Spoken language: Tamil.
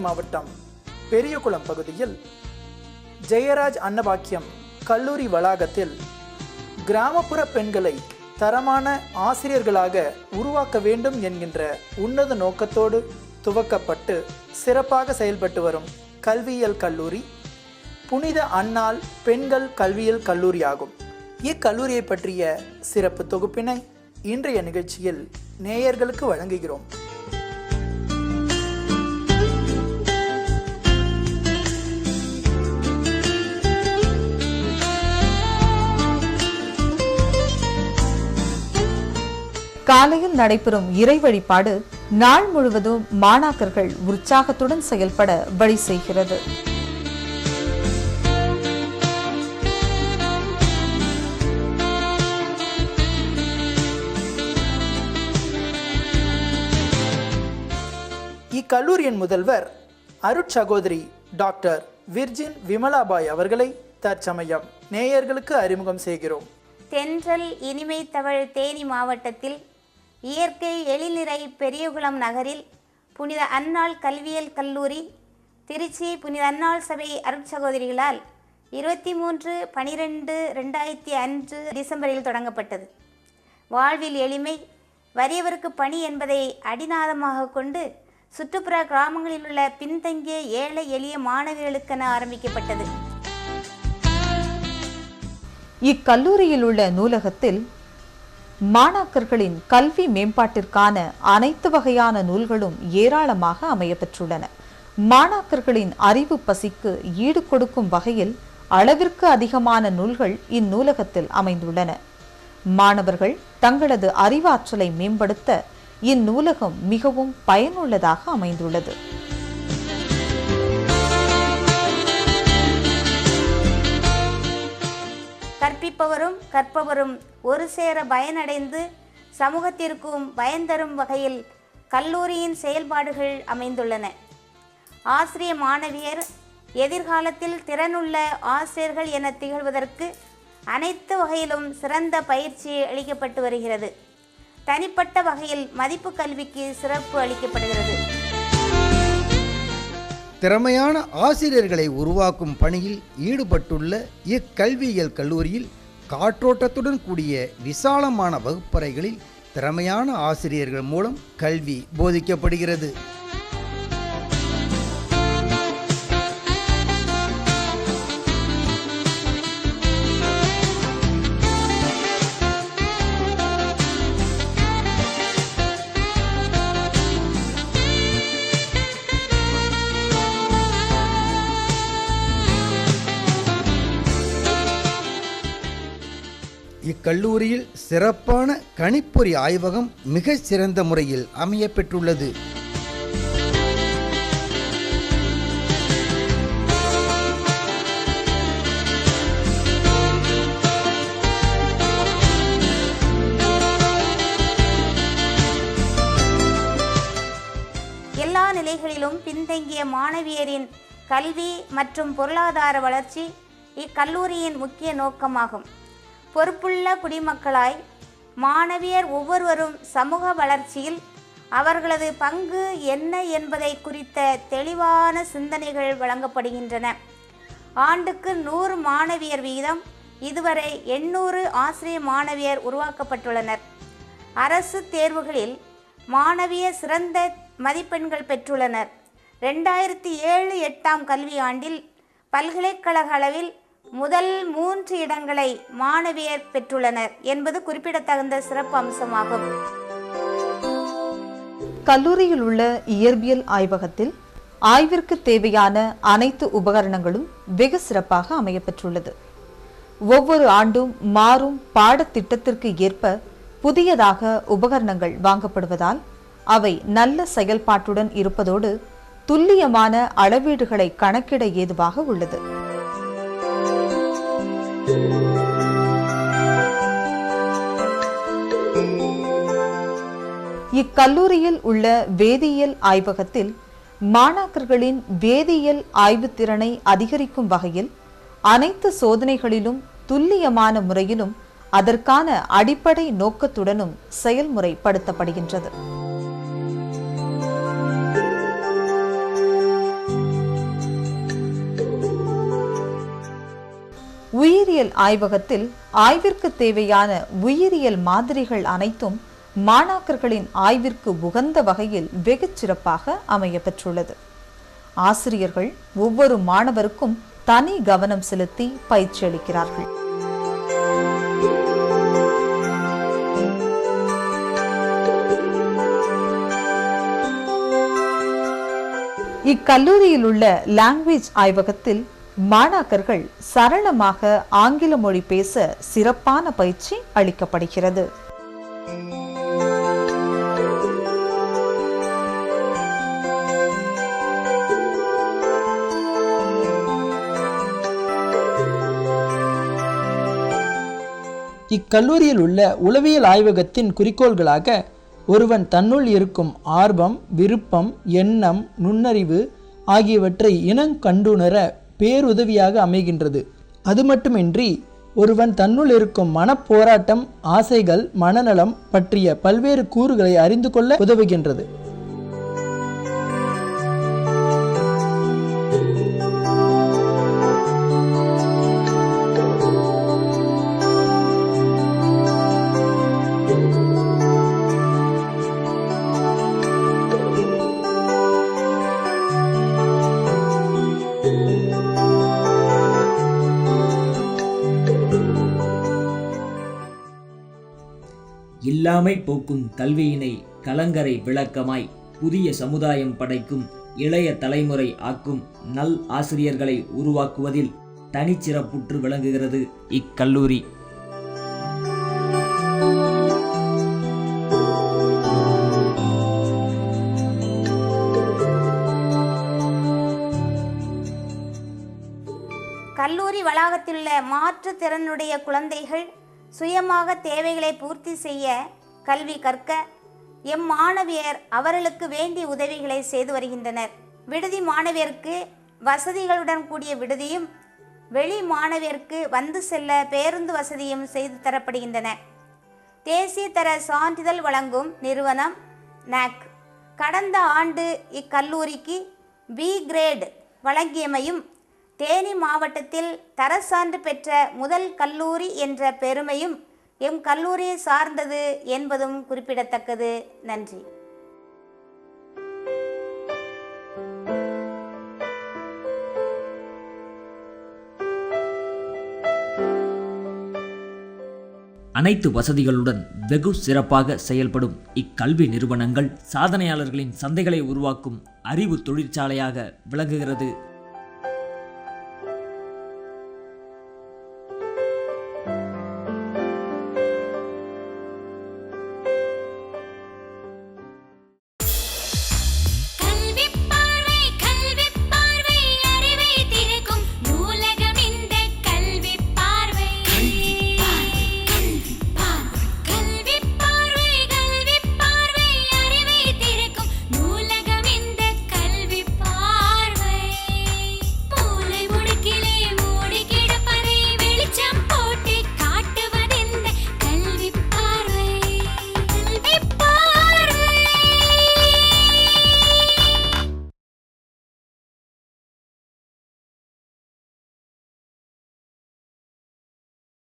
மாவட்டம் பெரியகுளம் பகுதியில் ஜெயராஜ் அன்னபாக்கியம் கல்லூரி வளாகத்தில் கிராமப்புற பெண்களை தரமான ஆசிரியர்களாக உருவாக்க வேண்டும் என்கின்ற உன்னத நோக்கத்தோடு துவக்கப்பட்டு சிறப்பாக செயல்பட்டு வரும் கல்வியியல் கல்லூரி புனித அன்னாள் பெண்கள் கல்வியியல் கல்லூரி ஆகும். இக்கல்லூரியை பற்றிய சிறப்பு தொகுப்பினை இன்றைய நிகழ்ச்சியில் நேயர்களுக்கு வழங்குகிறோம். காலையில் நடைபெறும் இறை வழிபாடு நாள் முழுவதும் மாணாக்கர்கள் உற்சாகத்துடன் செயல்பட வழி செய்கிறது. இக்கல்லூரியின் முதல்வர் அருட்சகோதரி டாக்டர் விர்ஜின் விமலாபாய் அவர்களை தற்சமயம் நேயர்களுக்கு அறிமுகம் செய்கிறோம். தென்றல் இனிமை தவழ் தேனி மாவட்டத்தில் இயற்கை எழில்நிறை பெரியகுளம் நகரில் புனித அன்னாள் கல்வியியல் கல்லூரி திருச்சி புனித அன்னாள் சபை அருட்சகோதரிகளால் 23/12/2005 டிசம்பரில் தொடங்கப்பட்டது. வாழ்வில் எளிமை வறியவருக்கு பணி என்பதை அடிநாதமாக கொண்டு சுற்றுப்புற கிராமங்களில் உள்ள பின்தங்கிய ஏழை எளிய மாணவிகளுக்கென ஆரம்பிக்கப்பட்டது. இக்கல்லூரியில் உள்ள நூலகத்தில் மாணாக்கர்களின் கல்வி மேம்பாட்டிற்கான அனைத்து வகையான நூல்களும் ஏராளமாக அமையப்பெற்றுள்ளன. மாணாக்கர்களின் அறிவு பசிக்கு ஈடு கொடுக்கும் வகையில் அளவிற்கு அதிகமான நூல்கள் இந்நூலகத்தில் அமைந்துள்ளன. மாணவர்கள் தங்களது அறிவாற்றலை மேம்படுத்த இந்நூலகம் மிகவும் பயனுள்ளதாக அமைந்துள்ளது. கற்பிப்பவரும் கற்பவரும் ஒரு சேர பயனடைந்து சமூகத்திற்கும் பயன்தரும் வகையில் கல்லூரியின் செயல்பாடுகள் அமைந்துள்ளன. ஆசிரிய மாணவியர் எதிர்காலத்தில் திறனுள்ள ஆசிரியர்கள் என திகழ்வதற்கு அனைத்து வகையிலும் சிறந்த பயிற்சி அளிக்கப்பட்டு வருகிறது. தனிப்பட்ட வகையில் மதிப்பு கல்விக்கு சிறப்பு அளிக்கப்படுகிறது. திறமையான ஆசிரியர்களை உருவாக்கும் பணியில் ஈடுபட்டுள்ள இக்கல்வியியல் கல்லூரியில் காற்றோட்டத்துடன் கூடிய விசாலமான வகுப்பறைகளில் திறமையான ஆசிரியர்கள் மூலம் கல்வி போதிக்கப்படுகிறது. இக்கல்லூரியில் சிறப்பான கணிப்பொறி ஆய்வகம் மிக சிறந்த முறையில் அமைய பெற்றுள்ளது. எல்லா நிலைகளிலும் பின்தங்கிய மாணவியரின் கல்வி மற்றும் பொருளாதார வளர்ச்சி இக்கல்லூரியின் முக்கிய நோக்கமாகும். பொறுப்புள்ள குடிமக்களாய் மாணவியர் ஒவ்வொருவரும் சமூக வளர்ச்சியில் அவர்களது பங்கு என்ன என்பதை குறித்த தெளிவான சிந்தனைகள் வழங்கப்படுகின்றன. ஆண்டுக்கு 100 மாணவியர் வீதம் இதுவரை 800 ஆசிரிய மாணவியர் உருவாக்கப்பட்டுள்ளனர். அரசு தேர்வுகளில் மாணவியர் சிறந்த மதிப்பெண்கள் பெற்றுள்ளனர். 2007-08 கல்வியாண்டில் பல்கலைக்கழக அளவில் முதல் 3 இடங்களை மாணவியர் பெற்றுள்ளனர் என்பது குறிப்பிடத்தகுந்த சிறப்பு அம்சமாகும். கல்லூரியில் உள்ள இயற்பியல் ஆய்வகத்தில் ஆய்விற்கு தேவையான அனைத்து உபகரணங்களும் வெகு சிறப்பாக அமையப்பெற்றுள்ளது. ஒவ்வொரு ஆண்டும் மாறும் பாடத்திட்டத்திற்கு ஏற்ப புதியதாக உபகரணங்கள் வாங்கப்படுவதால் அவை நல்ல செயல்பாட்டுடன் இருப்பதோடு துல்லியமான அளவீடுகளை கணக்கிட ஏதுவாக உள்ளது. இக்கல்லூரியில் உள்ள வேதியியல் ஆய்வகத்தில் மாணாக்கர்களின் வேதியியல் ஆய்வுத்திறனை அதிகரிக்கும் வகையில் அனைத்து சோதனைகளிலும் துல்லியமான முறையிலும் அதற்கான அடிப்படை நோக்கத்துடனும் செயல்முறைப்படுத்தப்படுகின்றது. உயிரியல் ஆய்வகத்தில் ஆய்விற்கு தேவையான உயிரியல் மாதிரிகள் அனைத்தும் மாணாக்கர்களின் ஆய்விற்கு உகந்த வகையில் வெகு சிறப்பாக அமையப்பெற்றுள்ளது. ஆசிரியர்கள் ஒவ்வொரு மாணவருக்கும் தனி கவனம் செலுத்தி பயிற்சி அளிக்கிறார்கள். இக்கல்லூரியில் உள்ள லாங்குவேஜ் ஆய்வகத்தில் மாணாக்கர்கள் சரளமாக ஆங்கில மொழி பேச சிறப்பான பயிற்சி அளிக்கப்படுகிறது. இக்கல்லூரியில் உள்ள உளவியல் ஆய்வகத்தின் குறிக்கோள்களாக ஒருவன் தன்னுள் இருக்கும் ஆர்வம், விருப்பம், எண்ணம், நுண்ணறிவு ஆகியவற்றை இனங்கண்டுணர பேருதவியாக அமைகின்றது. அது மட்டுமின்றி ஒருவன் தன்னுள் இருக்கும் மனப்போராட்டம், ஆசைகள், மனநலம் பற்றிய பல்வேறு கூறுகளை அறிந்து கொள்ள உதவுகின்றது. இல்லாமை போக்கும் கல்வியினை கலங்கரை விளக்கமாய் புதிய சமுதாயம் படைக்கும் இளைய தலைமுறை ஆக்கும் நல் ஆசிரியர்களை உருவாக்குவதில் தனிச்சிறப்புற்று விளங்குகிறது இக்கல்லூரி. கல்லூரி வளாகத்திலுள்ள மாற்றுத்திறனுடைய குழந்தைகள் சுயமாக தேவைகளை பூர்த்தி செய்ய கல்வி கற்க எம் மாணவியர் அவர்களுக்கு வேண்டிய உதவிகளை செய்து வருகின்றனர். விடுதி மாணவியருக்கு வசதிகளுடன் கூடிய விடுதியும், வெளி மாணவியருக்கு வந்து செல்ல பேருந்து வசதியும் செய்து தரப்படுகின்றன. தேசிய தர சான்றிதழ் வழங்கும் நிறுவனம் நாக் கடந்த ஆண்டு இக்கல்லூரிக்கு பி கிரேட் வழங்கியமையும், தேனி மாவட்டத்தில் தரசான்று பெற்ற முதல் கல்லூரி என்ற பெருமையும் எம் கல்லூரியை சார்ந்தது என்பதும் குறிப்பிடத்தக்கது. நன்றி. அனைத்து வசதிகளுடன் வெகு சிறப்பாக செயல்படும் இக்கல்வி நிறுவனங்கள் சாதனையாளர்களின் சந்தைகளை உருவாக்கும் அறிவு தொழிற்சாலையாக விளங்குகிறது